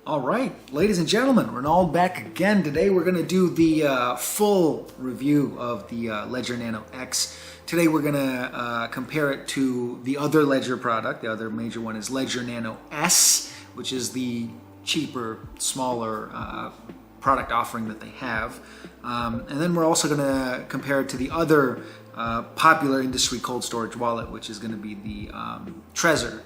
All right, ladies and gentlemen, we're all back again. Today we're going to do the full review of the Ledger Nano X. Today we're going to compare it to the other Ledger product. The other major one is Ledger Nano S, which is the cheaper, smaller product offering that they have. And then we're also going to compare it to the other popular industry cold storage wallet, which is going to be the Trezor.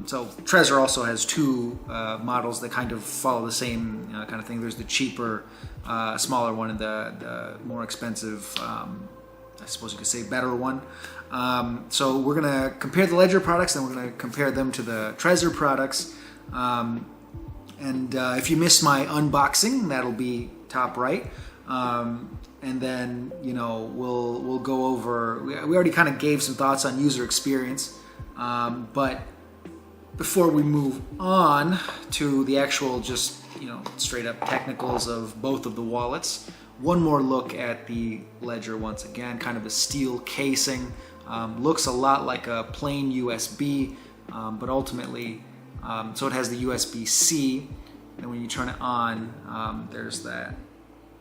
So Trezor also has two models that kind of follow the same kind of thing. There's the cheaper, smaller one, and the more expensive, I suppose you could say, better one. So we're going to compare the Ledger products, and we're going to compare them to the Trezor products. And if you missed my unboxing, that'll be top right. And then, you know, we'll go over, we already kind of gave some thoughts on user experience, but before we move on to the actual just, you know, straight up technicals of both of the wallets, one more look at the Ledger once again. Kind of a steel casing, looks a lot like a plain USB, but ultimately, so it has the USB-C, and when you turn it on, there's that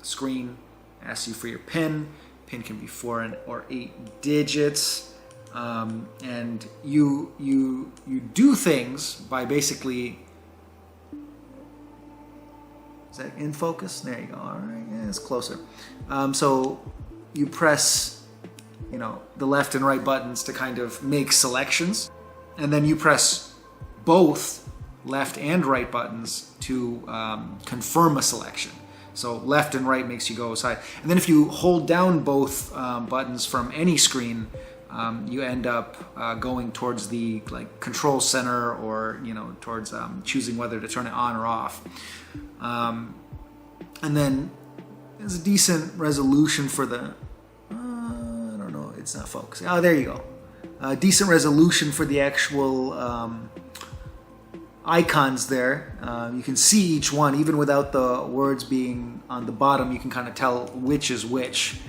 screen, asks you for your PIN. PIN can be 4 or 8 digits. And you do things by basically, is that in focus? There you go. All right, yeah, it's closer. So you press, you know, the left and right buttons to kind of make selections, and then you press both left and right buttons to confirm a selection. So left and right makes you go aside, and then if you hold down both buttons from any screen, you end up going towards the control center, or towards choosing whether to turn it on or off. And then there's a decent resolution for the I don't know, it's not focusing. Oh, there you go. Decent resolution for the actual icons there. You can see each one even without the words being on the bottom. You can kind of tell which is which.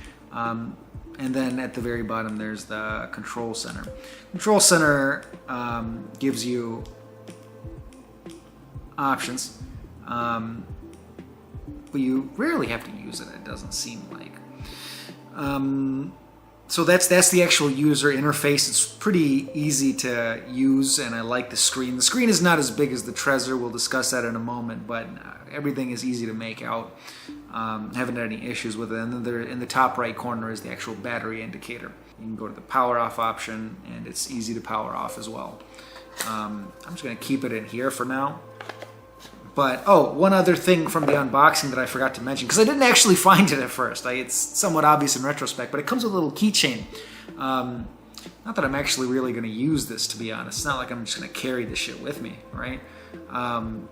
And then at the very bottom, there's the control center. Control center gives you options, but you rarely have to use it, it doesn't seem like. So that's the actual user interface. It's pretty easy to use, and I like the screen. The screen is not as big as the Trezor. We'll discuss that in a moment, but everything is easy to make out. Haven't had any issues with it. And then there, in the top right corner, is the actual battery indicator. You can go to the power off option, and it's easy to power off as well. I'm just going to keep it in here for now. But, oh, one other thing from the unboxing that I forgot to mention, because I didn't actually find it at first. It's somewhat obvious in retrospect, but it comes with a little keychain. Not that I'm actually really going to use this, to be honest. It's not like I'm just going to carry this shit with me, right?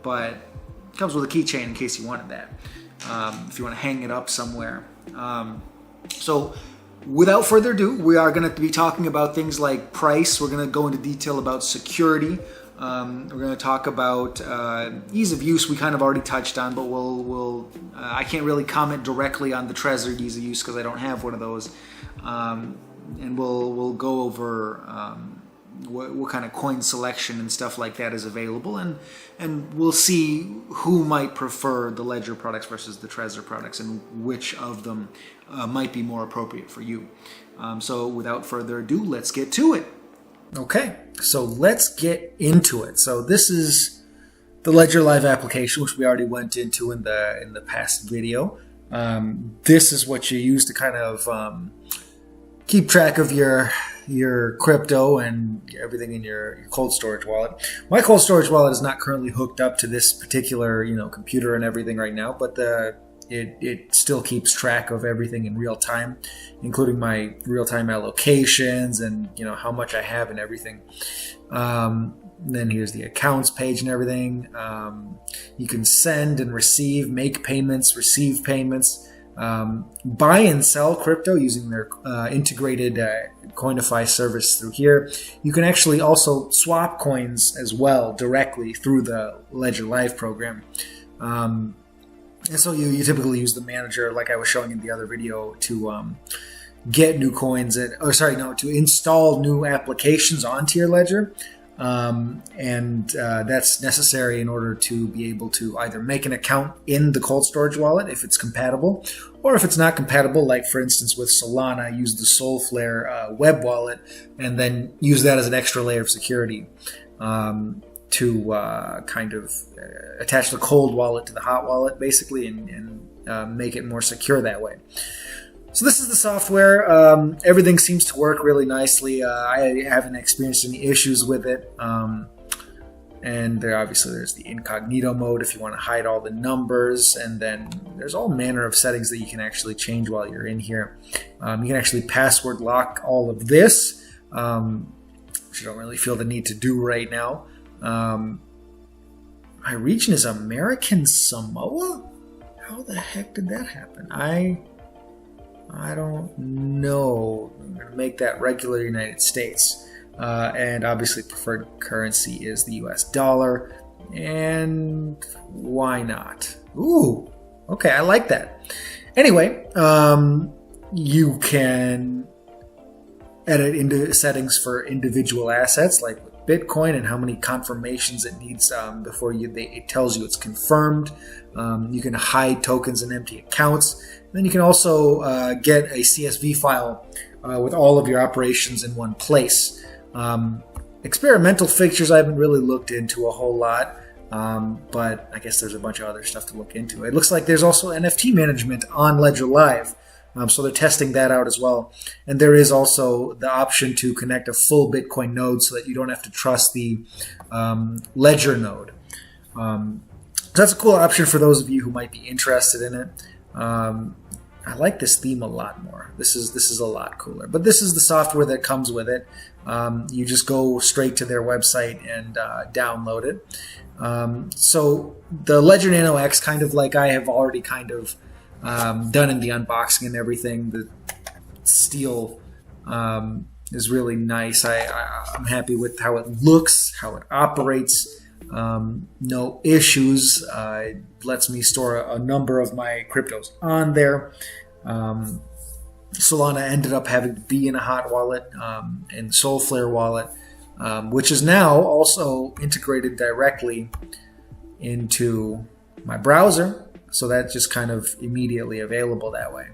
But it comes with a keychain in case you wanted that. If you want to hang it up somewhere. So without further ado, we are going to be talking about things like price. We're going to go into detail about security. We're going to talk about ease of use. We kind of already touched on, but I can't really comment directly on the Trezor ease of use because I don't have one of those. And we'll go over what kind of coin selection and stuff like that is available, and we'll see who might prefer the Ledger products versus the Trezor products, and which of them might be more appropriate for you. So without further ado, let's get to it. Okay, so let's get into it. So this is the Ledger Live application, which we already went into in the past video. This is what you use to kind of keep track of your crypto and everything in your cold storage wallet. My cold storage wallet is not currently hooked up to this particular computer and everything right now, but it still keeps track of everything in real time, including my real-time allocations and how much I have and everything. Then here's the accounts page and everything. You can send and receive, make payments, receive payments, buy and sell crypto using their integrated Coinify service through here. You can actually also swap coins as well directly through the Ledger Live program. And so you typically use the manager, like I was showing in the other video, to get new coins, to install new applications onto your Ledger. That's necessary in order to be able to either make an account in the cold storage wallet if it's compatible, or if it's not compatible, like for instance with Solana, use the Solflare web wallet and then use that as an extra layer of security to kind of attach the cold wallet to the hot wallet basically and make it more secure that way. So this is the software. Everything seems to work really nicely. I haven't experienced any issues with it. And there's the incognito mode if you want to hide all the numbers. And then there's all manner of settings that you can actually change while you're in here. You can actually password lock all of this, which I don't really feel the need to do right now. My region is American Samoa? How the heck did that happen? I don't know. I'm going to make that regular United States. And obviously preferred currency is the US dollar. And why not? Ooh, okay, I like that. Anyway, you can edit into settings for individual assets like with Bitcoin and how many confirmations it needs before it tells you it's confirmed. You can hide tokens and empty accounts. Then you can also get a CSV file with all of your operations in one place. Experimental fixtures I haven't really looked into a whole lot, but I guess there's a bunch of other stuff to look into. It looks like there's also NFT management on Ledger Live, so they're testing that out as well. And there is also the option to connect a full Bitcoin node so that you don't have to trust the Ledger node. So that's a cool option for those of you who might be interested in it. I like this theme a lot more. This is a lot cooler. But this is the software that comes with it. You just go straight to their website and download it. So the Ledger Nano X, kind of like I have already kind of done in the unboxing and everything. The steel is really nice. I'm happy with how it looks, how it operates. No issues. It lets me store a number of my cryptos on there. Solana ended up having to be in a hot wallet and Solflare wallet, which is now also integrated directly into my browser. So that's just kind of immediately available that way.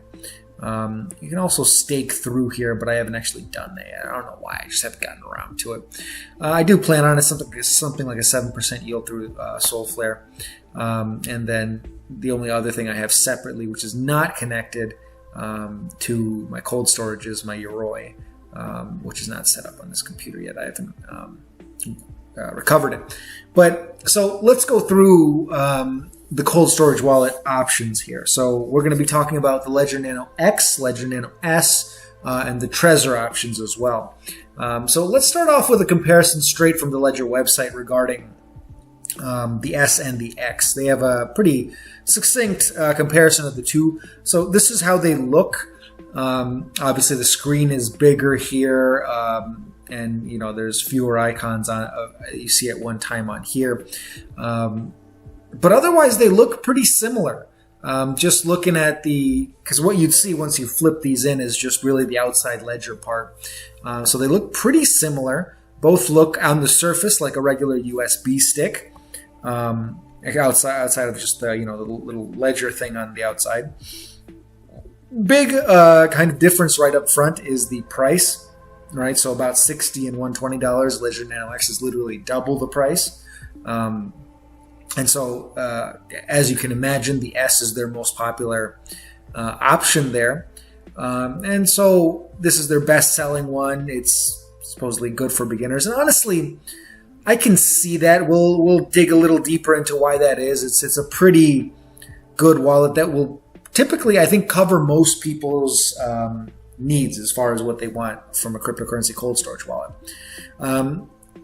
You can also stake through here, but I haven't actually done that yet. I don't know why. I just haven't gotten around to it. I do plan on it, something like a 7% yield through Solflare. And then the only other thing I have separately, which is not connected to my cold storage, is my Yoroi, which is not set up on this computer yet. I haven't recovered it. But so let's go through the cold storage wallet options here. So we're going to be talking about the Ledger Nano X, Ledger Nano S, and the Trezor options as well. So let's start off with a comparison straight from the Ledger website regarding the S and the X. They have a pretty succinct comparison of the two. So this is how they look. Obviously the screen is bigger here, and you know there's fewer icons on you see at one time on here. But otherwise, they look pretty similar. Just looking at because what you'd see once you flip these in is just really the outside ledger part. So they look pretty similar. Both look on the surface like a regular USB stick, outside of just the the little ledger thing on the outside. Big kind of difference right up front is the price, right? So about $60 and $120. Ledger Nano X is literally double the price. And so, as you can imagine, the S is their most popular option there. And so this is their best-selling one. It's supposedly good for beginners. And honestly, I can see that. We'll dig a little deeper into why that is. It's a pretty good wallet that will typically, I think, cover most people's needs as far as what they want from a cryptocurrency cold storage wallet.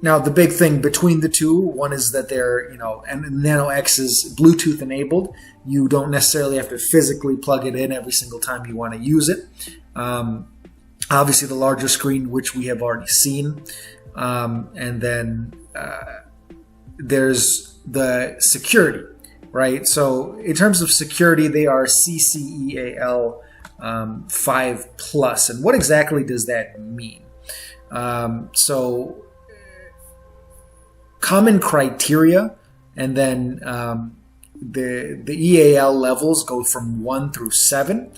Now, the big thing between the two, one is that they're, and Nano X is Bluetooth enabled. You don't necessarily have to physically plug it in every single time you want to use it. Obviously, the larger screen, which we have already seen. And then there's the security, right? So in terms of security, they are CCEAL 5+. And what exactly does that mean? So common criteria, and then the EAL levels go from 1 through 7,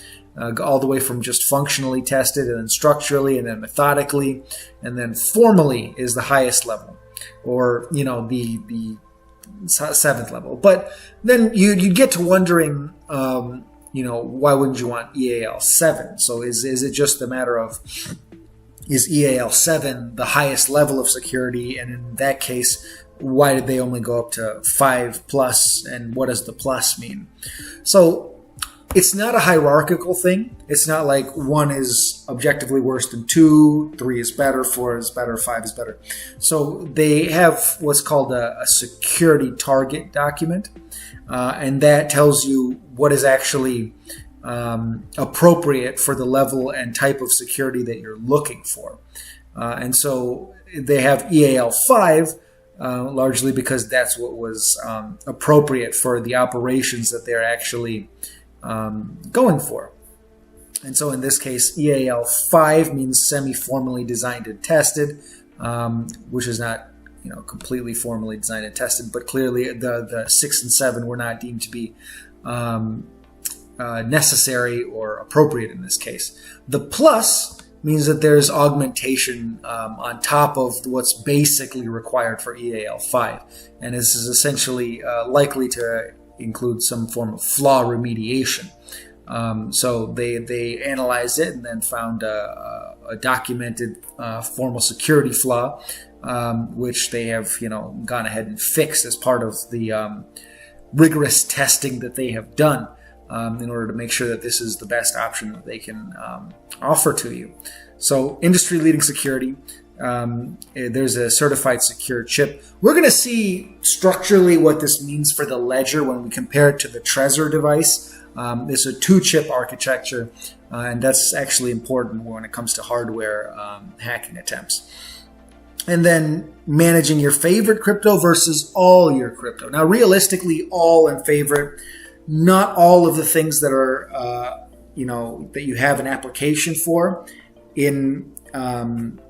all the way from just functionally tested, and then structurally, and then methodically, and then formally is the highest level, or the 7th level. But then you'd get to wondering, why wouldn't you want EAL 7? So is it just a matter of, is EAL 7 the highest level of security? And in that case, why did they only go up to 5 plus? And what does the plus mean? So it's not a hierarchical thing. It's not like 1 is objectively worse than 2, 3 is better, 4 is better, 5 is better. So they have what's called a security target document, and that tells you what is actually appropriate for the level and type of security that you're looking for. And so they have EAL 5, largely because that's what was appropriate for the operations that they're actually going for. And so in this case, EAL 5 means semi-formally designed and tested, which is not completely formally designed and tested, but clearly the 6 and 7 were not deemed to be necessary or appropriate in this case. The plus means that there's augmentation on top of what's basically required for EAL 5. And this is essentially likely to include some form of flaw remediation. So they analyzed it and then found a documented formal security flaw, which they have gone ahead and fixed as part of the rigorous testing that they have done in order to make sure that this is the best option that they can offer to you. So industry-leading security. There's a certified secure chip. We're going to see structurally what this means for the ledger when we compare it to the Trezor device. It's a 2-chip architecture, and that's actually important when it comes to hardware hacking attempts. And then managing your favorite crypto versus all your crypto. Now, realistically, all and favorite, not all of the things that are, that you have an application for in the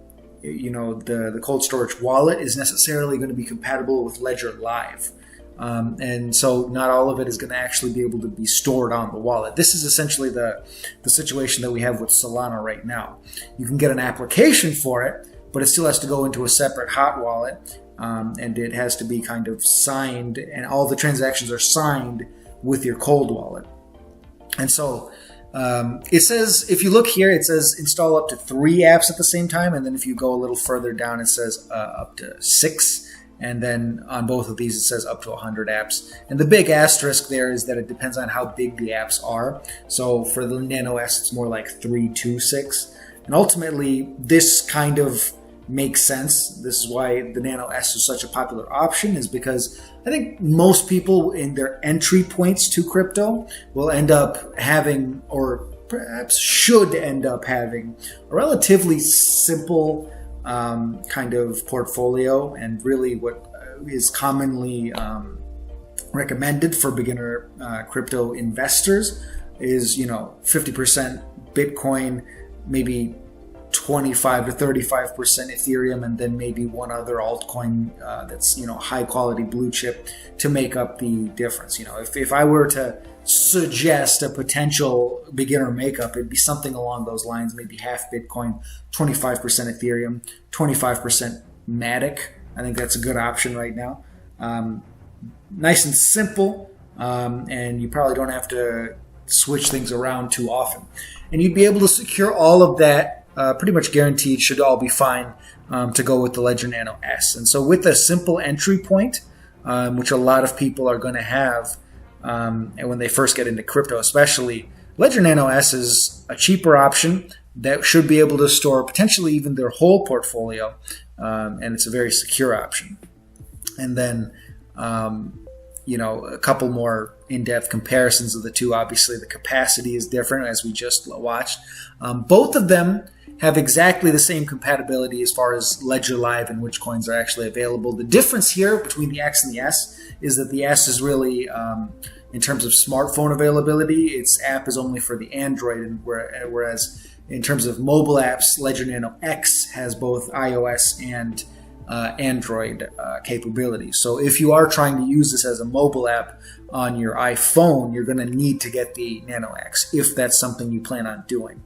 cold storage wallet is necessarily going to be compatible with Ledger Live. And so not all of it is going to actually be able to be stored on the wallet. This is essentially the situation that we have with Solana right now. You can get an application for it, but it still has to go into a separate hot wallet, and it has to be kind of signed, and all the transactions are signed with your cold wallet. And so it says, if you look here, it says install up to 3 apps at the same time. And then if you go a little further down, it says up to 6. And then on both of these, it says up to 100 apps. And the big asterisk there is that it depends on how big the apps are. So for the Nano S, it's more like 3 to 6. And ultimately, this kind of makes sense. This is why the Nano S is such a popular option, is because I think most people in their entry points to crypto will end up having, or perhaps should end up having, a relatively simple kind of portfolio. And really what is commonly recommended for beginner crypto investors is 50% Bitcoin, maybe 25 to 35% Ethereum, and then maybe one other altcoin that's high quality blue chip to make up the difference. If I were to suggest a potential beginner makeup, it'd be something along those lines, maybe half Bitcoin, 25% Ethereum, 25% Matic. I think that's a good option right now. Nice and simple, and you probably don't have to switch things around too often. And you'd be able to secure all of that pretty much guaranteed, should all be fine to go with the Ledger Nano S. And so with a simple entry point, which a lot of people are going to have, and when they first get into crypto especially, Ledger Nano S is a cheaper option that should be able to store potentially even their whole portfolio, and it's a very secure option. And then a couple more in-depth comparisons of the two. Obviously, the capacity is different, as we just watched. Both of them have exactly the same compatibility as far as Ledger Live and which coins are actually available. The difference here between the X and the S is that the S is really, in terms of smartphone availability, its app is only for the Android, and whereas in terms of mobile apps, Ledger Nano X has both iOS and Android capability. So if you are trying to use this as a mobile app on your iPhone, you're going to need to get the Nano X if that's something you plan on doing.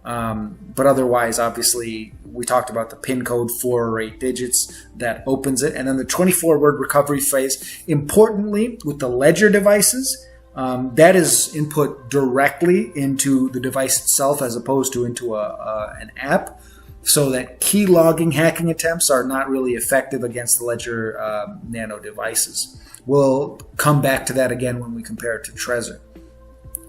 But otherwise, obviously, we talked about the PIN code, 4 or 8 digits that opens it, and then the 24-word recovery phrase. Importantly, with the Ledger devices, that is input directly into the device itself as opposed to into an app, so that key logging hacking attempts are not really effective against the Ledger Nano devices. We'll come back to that again when we compare it to Trezor.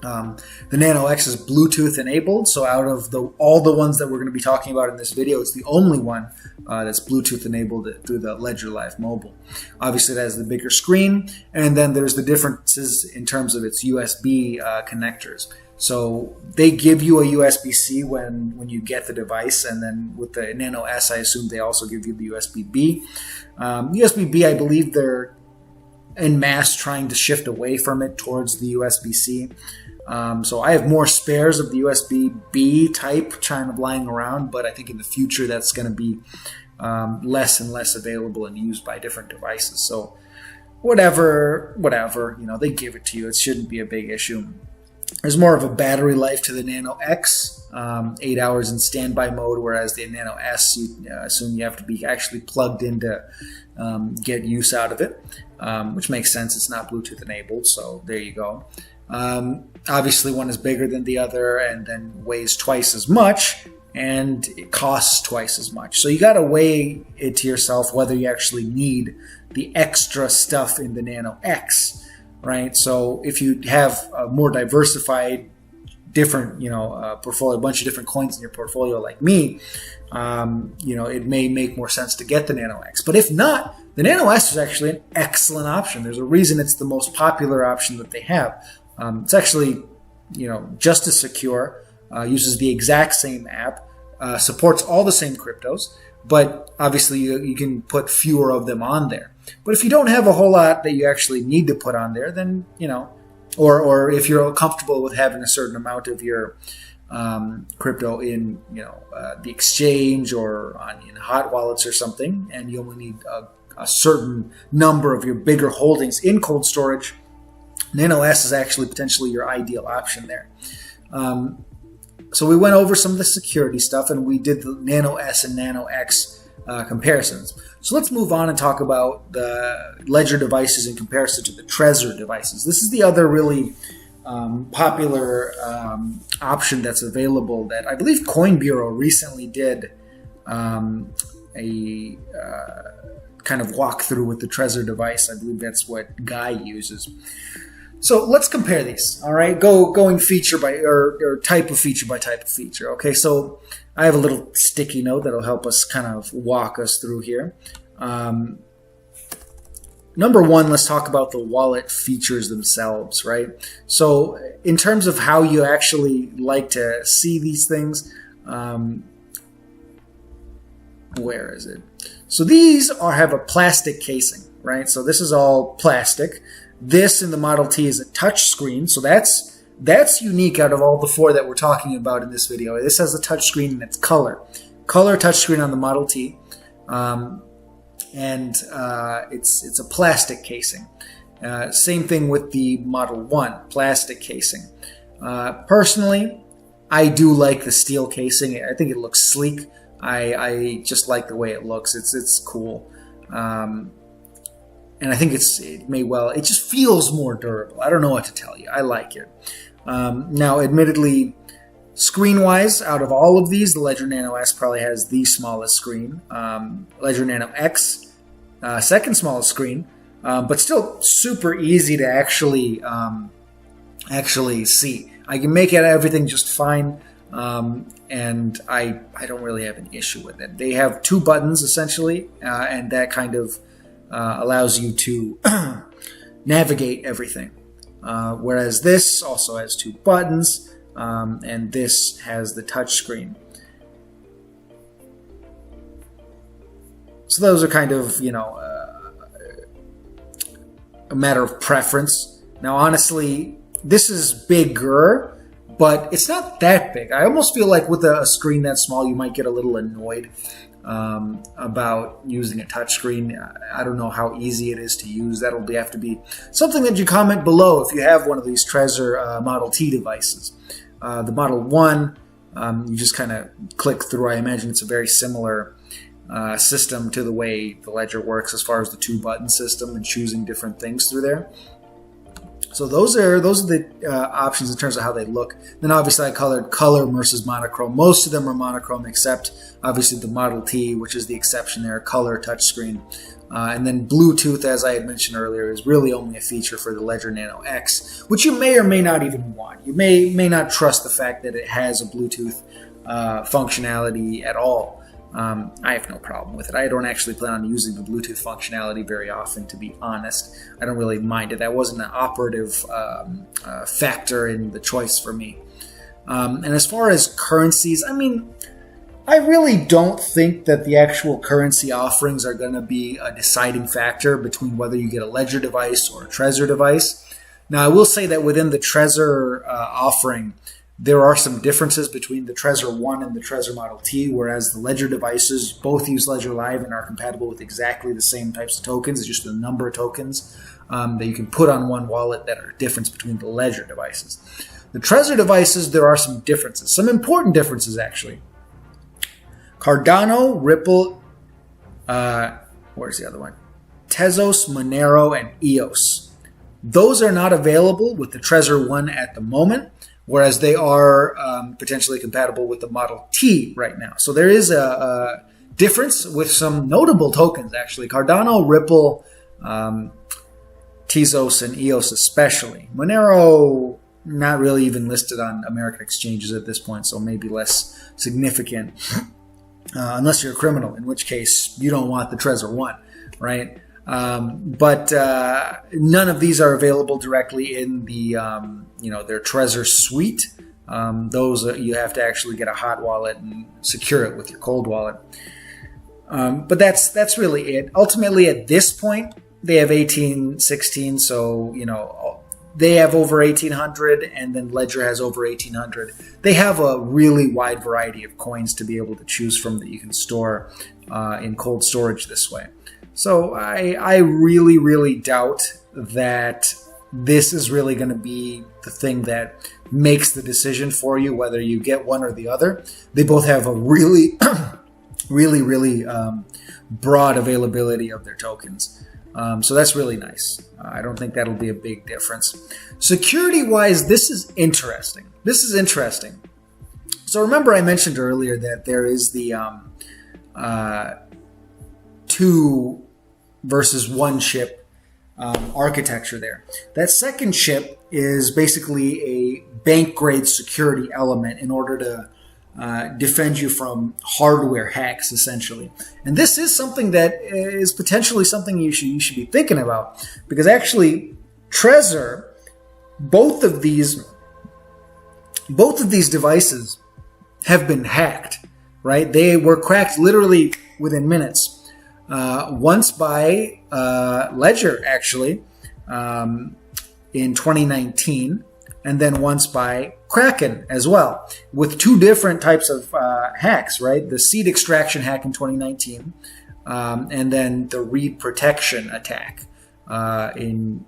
The Nano X is Bluetooth enabled, so out of all the ones that we're going to be talking about in this video, it's the only one that's Bluetooth enabled through the Ledger Live Mobile. Obviously, it has the bigger screen, and then there's the differences in terms of its USB connectors. So they give you a USB-C when you get the device, and then with the Nano S, I assume they also give you the USB-B. USB-B, I believe they're en masse trying to shift away from it towards the USB-C. So I have more spares of the USB-B type kind of lying around, but I think in the future that's going to be less and less available and used by different devices. So whatever, they give it to you. It shouldn't be a big issue. There's more of a battery life to the Nano X, 8 hours in standby mode, whereas the Nano S, you assume you have to be actually plugged in to get use out of it, which makes sense. It's not Bluetooth enabled, so there you go. Obviously, one is bigger than the other and then weighs twice as much, and it costs twice as much. So you got to weigh it to yourself whether you actually need the extra stuff in the Nano X. Right, so if you have a more diversified, different, portfolio, a bunch of different coins in your portfolio, like me, it may make more sense to get the Nano X. But if not, the Nano S is actually an excellent option. There's a reason it's the most popular option that they have. It's actually, just as secure, uses the exact same app, supports all the same cryptos, but obviously you can put fewer of them on there. But if you don't have a whole lot that you actually need to put on there, then, or if you're comfortable with having a certain amount of your crypto in, the exchange or in hot wallets or something, and you only need a certain number of your bigger holdings in cold storage, Nano S is actually potentially your ideal option there. So we went over some of the security stuff, and we did the Nano S and Nano X comparisons. So let's move on and talk about the Ledger devices in comparison to the Trezor devices. This is the other really popular option that's available that I believe Coin Bureau recently did a kind of walkthrough with the Trezor device. I believe that's what Guy uses. So let's compare these, all right? Going feature by or type of feature by type of feature. Okay, so I have a little sticky note that'll help us kind of walk us through here. Number one, let's talk about the wallet features themselves, right? So in terms of how you actually like to see these things, where is it? So these have a plastic casing, right? So this is all plastic. This in the Model T is a touch screen, so that's unique out of all the four that we're talking about in this video. This has a touch screen and it's color touch screen on the Model T, and it's a plastic casing. Same thing with the Model 1, plastic casing. Personally, I do like the steel casing. I think it looks sleek. I just like the way it looks. It's cool. And I think it just feels more durable. I don't know what to tell you. I like it. Now, admittedly, screen-wise, out of all of these, the Ledger Nano S probably has the smallest screen. Ledger Nano X, second smallest screen, but still super easy to actually see. I can make it everything just fine, and I don't really have an issue with it. They have 2 buttons, essentially, and that kind of allows you to navigate everything. Whereas this also has 2 buttons, and this has the touch screen. So those are kind of, a matter of preference. Now, honestly, this is bigger, but it's not that big. I almost feel like with a screen that small, you might get a little annoyed. about using a touchscreen. I don't know how easy it is to use. That'll have to be something that you comment below if you have one of these Trezor Model T devices. The Model 1, you just kind of click through. I imagine it's a very similar system to the way the Ledger works as far as the 2-button system and choosing different things through there. So those are the options in terms of how they look. Then obviously I colored color versus monochrome. Most of them are monochrome except obviously the Model T, which is the exception there, color touchscreen. And then Bluetooth, as I had mentioned earlier, is really only a feature for the Ledger Nano X, which you may or may not even want. You may not trust the fact that it has a Bluetooth functionality at all. I have no problem with it. I don't actually plan on using the Bluetooth functionality very often, to be honest. I don't really mind it. That wasn't an operative factor in the choice for me. And as far as currencies, I mean, I really don't think that the actual currency offerings are going to be a deciding factor between whether you get a Ledger device or a Trezor device. Now, I will say that within the Trezor offering, there are some differences between the Trezor 1 and the Trezor Model T, whereas the Ledger devices both use Ledger Live and are compatible with exactly the same types of tokens. It's just the number of tokens that you can put on one wallet that are a difference between the Ledger devices. The Trezor devices, there are some differences, some important differences actually. Cardano, Ripple, where's the other one? Tezos, Monero, and EOS. Those are not available with the Trezor 1 at the moment, whereas they are potentially compatible with the Model T right now. So there is a difference with some notable tokens, actually. Cardano, Ripple, Tezos, and EOS especially. Monero, not really even listed on American exchanges at this point, so maybe less significant. Unless you're a criminal, in which case you don't want the Trezor 1, right? But none of these are available directly in the their Trezor suite. Those you have to actually get a hot wallet and secure it with your cold wallet. But that's really it. Ultimately, at this point, they have 1816, so they have over 1800, and then Ledger has over 1800. They have a really wide variety of coins to be able to choose from that you can store in cold storage this way. So I really, really doubt that this is really going to be the thing that makes the decision for you, whether you get one or the other. They both have a really, really broad availability of their tokens. So that's really nice. I don't think that'll be a big difference. Security-wise, this is interesting. So remember I mentioned earlier that there is the 2 versus 1 chip architecture there. That second chip is basically a bank-grade security element in order to defend you from hardware hacks, essentially. And this is something that is potentially something you should be thinking about, because actually Trezor, both of these devices have been hacked, right? They were cracked literally within minutes. Once by Ledger, actually, in 2019, and then once by Kraken as well, with 2 different types of hacks, right? The seed extraction hack in 2019, and then the read protection attack in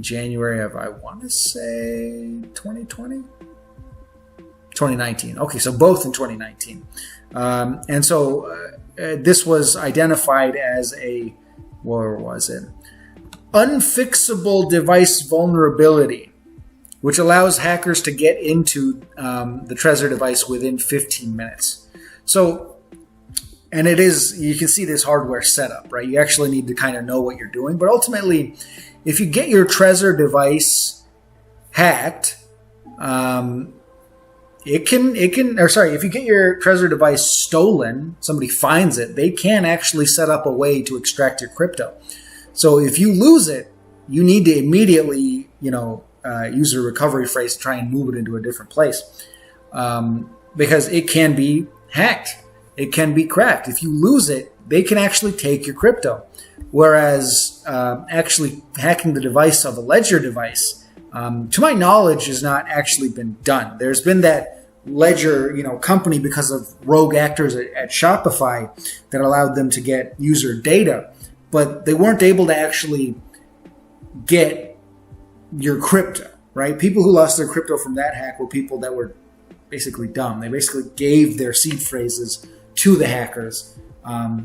January of, I want to say, 2019. Okay, so both in 2019. And so this was identified as a, where was it? Unfixable device vulnerability, which allows hackers to get into the Trezor device within 15 minutes. So, and it is, you can see this hardware setup, right? You actually need to kind of know what you're doing. But ultimately, if you get your Trezor device hacked, if you get your Trezor device stolen, somebody finds it, they can actually set up a way to extract your crypto. So if you lose it, you need to immediately, use a recovery phrase to try and move it into a different place, because it can be hacked. It can be cracked. If you lose it, they can actually take your crypto. Whereas actually hacking the device of a Ledger device, to my knowledge, has not actually been done. There's been that ledger, company because of rogue actors at Shopify that allowed them to get user data, but they weren't able to actually get your crypto, right? People who lost their crypto from that hack were people that were basically dumb. They basically gave their seed phrases to the hackers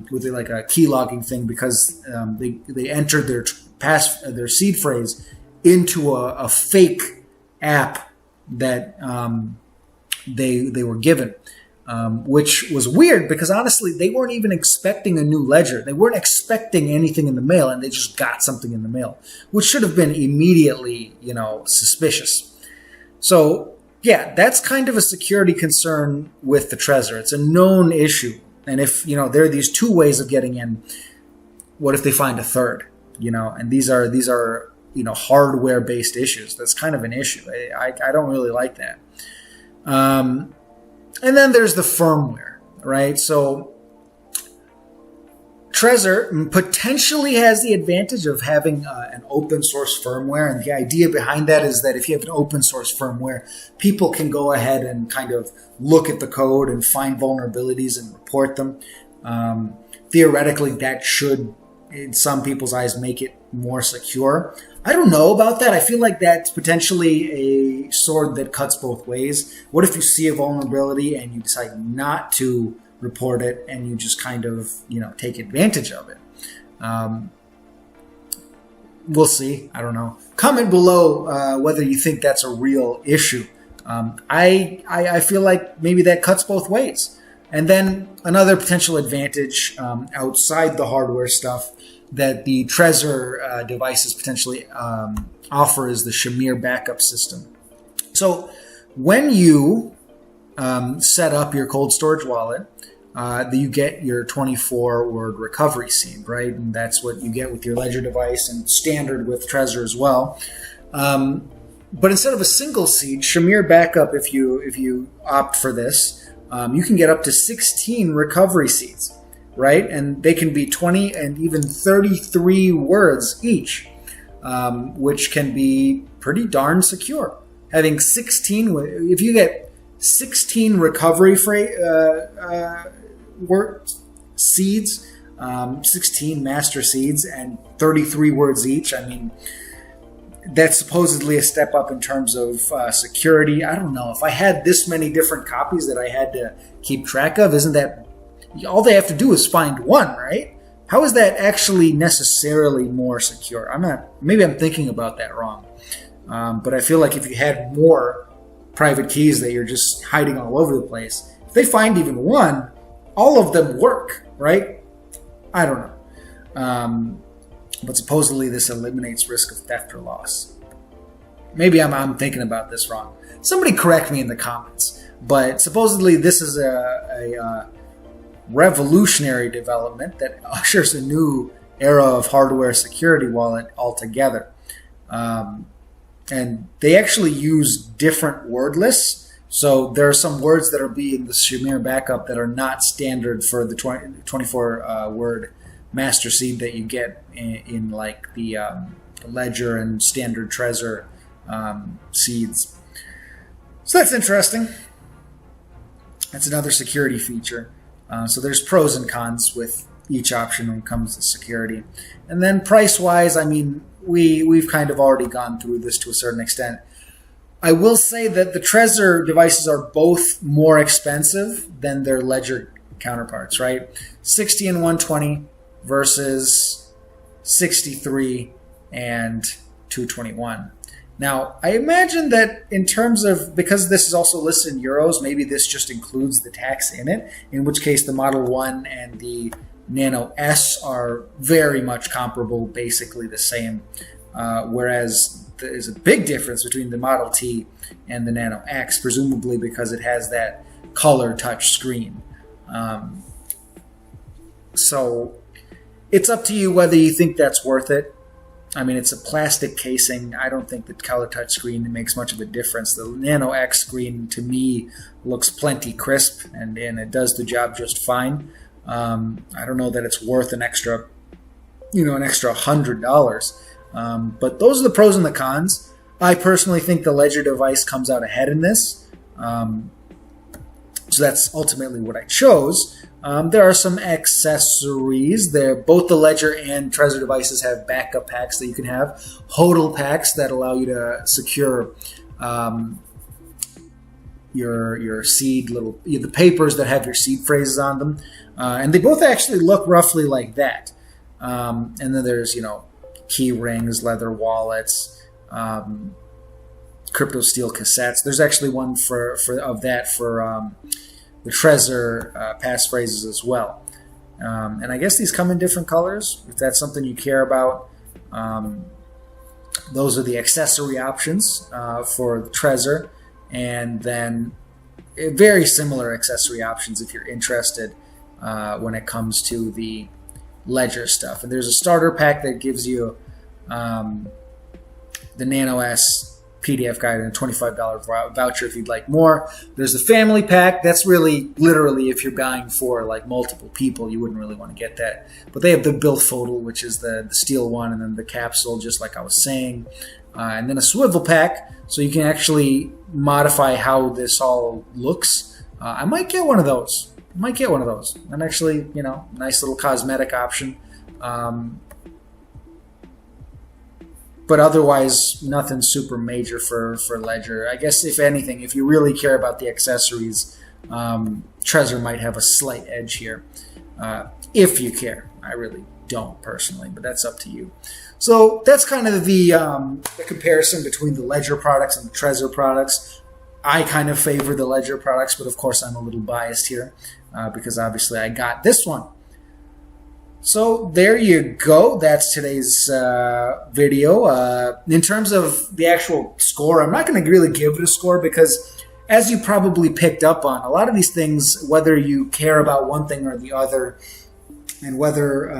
with like a key logging thing because they entered their seed phrase into a fake app that they were given, which was weird because honestly they weren't even expecting a new ledger. They weren't expecting anything in the mail, and they just got something in the mail, which should have been immediately suspicious. So yeah, that's kind of a security concern with the Trezor. It's a known issue, and if there are these two ways of getting in, what if they find a third? And these are hardware based issues. That's kind of an issue. I don't really like that. And then there's the firmware, right? So Trezor potentially has the advantage of having an open source firmware. And the idea behind that is that if you have an open source firmware, people can go ahead and kind of look at the code and find vulnerabilities and report them. Theoretically, that should, in some people's eyes, make it more secure. I don't know about that. I feel like that's potentially a sword that cuts both ways. What if you see a vulnerability and you decide not to report it and you just kind of, take advantage of it? We'll see. I don't know. Comment below whether you think that's a real issue. I feel like maybe that cuts both ways. And then another potential advantage outside the hardware stuff that the Trezor devices potentially offer is the Shamir backup system. So when you set up your cold storage wallet, you get your 24-word recovery seed, right? And that's what you get with your Ledger device and standard with Trezor as well. But instead of a single seed, Shamir backup, if you opt for this, you can get up to 16 recovery seeds. Right? And they can be 20 and even 33 words each, which can be pretty darn secure. Having 16, if you get 16 recovery word seeds, 16 master seeds, and 33 words each, I mean, that's supposedly a step up in terms of security. I don't know. If I had this many different copies that I had to keep track of, isn't that all they have to do is find one, right? How is that actually necessarily more secure? Maybe I'm thinking about that wrong. But I feel like if you had more private keys that you're just hiding all over the place, if they find even one, all of them work, right? I don't know. But supposedly this eliminates risk of theft or loss. Maybe I'm thinking about this wrong. Somebody correct me in the comments. But supposedly this is a revolutionary development that ushers a new era of hardware security wallet altogether. And they actually use different word lists. So there are some words that are being the Shamir backup that are not standard for the 24 word master seed that you get in like the Ledger and standard Trezor seeds. So that's interesting. That's another security feature. So there's pros and cons with each option when it comes to security. And then price-wise, I mean, we've kind of already gone through this to a certain extent. I will say that the Trezor devices are both more expensive than their Ledger counterparts, right? 60 and 120 versus 63 and 221. Now, I imagine that in terms of, because this is also listed in euros, maybe this just includes the tax in it, in which case the Model 1 and the Nano S are very much comparable, basically the same, whereas there's a big difference between the Model T and the Nano X, presumably because it has that color touch screen. So it's up to you whether you think that's worth it. I mean, it's a plastic casing. I don't think the color touch screen makes much of a difference. The Nano X screen, to me, looks plenty crisp, and it does the job just fine. I don't know that it's worth an extra $100. But those are the pros and the cons. I personally think the Ledger device comes out ahead in this. So that's ultimately what I chose. There are some accessories there. Both the Ledger and Trezor devices have backup packs that you can have. HODL packs that allow you to secure your seed the papers that have your seed phrases on them. And they both actually look roughly like that. And then there's, key rings, leather wallets, crypto steel cassettes. There's actually one for the Trezor passphrases as well. And I guess these come in different colors, if that's something you care about. Those are the accessory options for the Trezor, and then very similar accessory options if you're interested when it comes to the Ledger stuff. And there's a starter pack that gives you the Nano S PDF guide and a $25 voucher if you'd like more. There's the family pack. That's really literally if you're buying for like multiple people, you wouldn't really want to get that. But they have the bildfotel, which is the steel one, and then the capsule, just like I was saying. And then a swivel pack, so you can actually modify how this all looks. I might get one of those. And actually, nice little cosmetic option. But otherwise, nothing super major for Ledger. I guess, if anything, if you really care about the accessories, Trezor might have a slight edge here. If you care. I really don't personally, but that's up to you. So that's kind of the comparison between the Ledger products and the Trezor products. I kind of favor the Ledger products, but of course I'm a little biased here because obviously I got this one. So there you go. That's today's video. In terms of the actual score, I'm not going to really give it a score because, as you probably picked up on, a lot of these things, whether you care about one thing or the other, and whether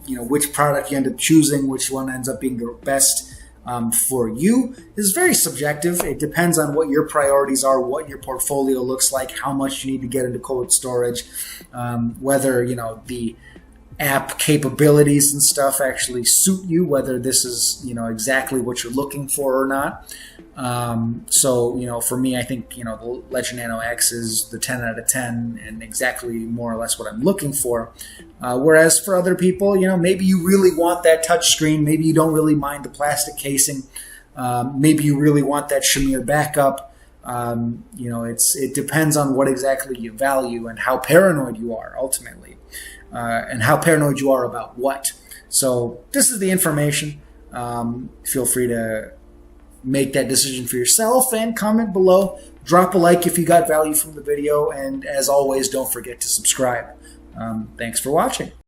which product you end up choosing, which one ends up being the best for you, is very subjective. It depends on what your priorities are, what your portfolio looks like, how much you need to get into cold storage, whether the app capabilities and stuff actually suit you, whether this is exactly what you're looking for or not. So for me, I think the Ledger Nano X is the 10 out of 10 and exactly more or less what I'm looking for. Whereas for other people, maybe you really want that touch screen, maybe you don't really mind the plastic casing, maybe you really want that Shamir backup. It depends on what exactly you value and how paranoid you are ultimately. And how paranoid you are about what. So this is the information. Feel free to make that decision for yourself and comment below. Drop a like if you got value from the video. And as always, don't forget to subscribe. Thanks for watching.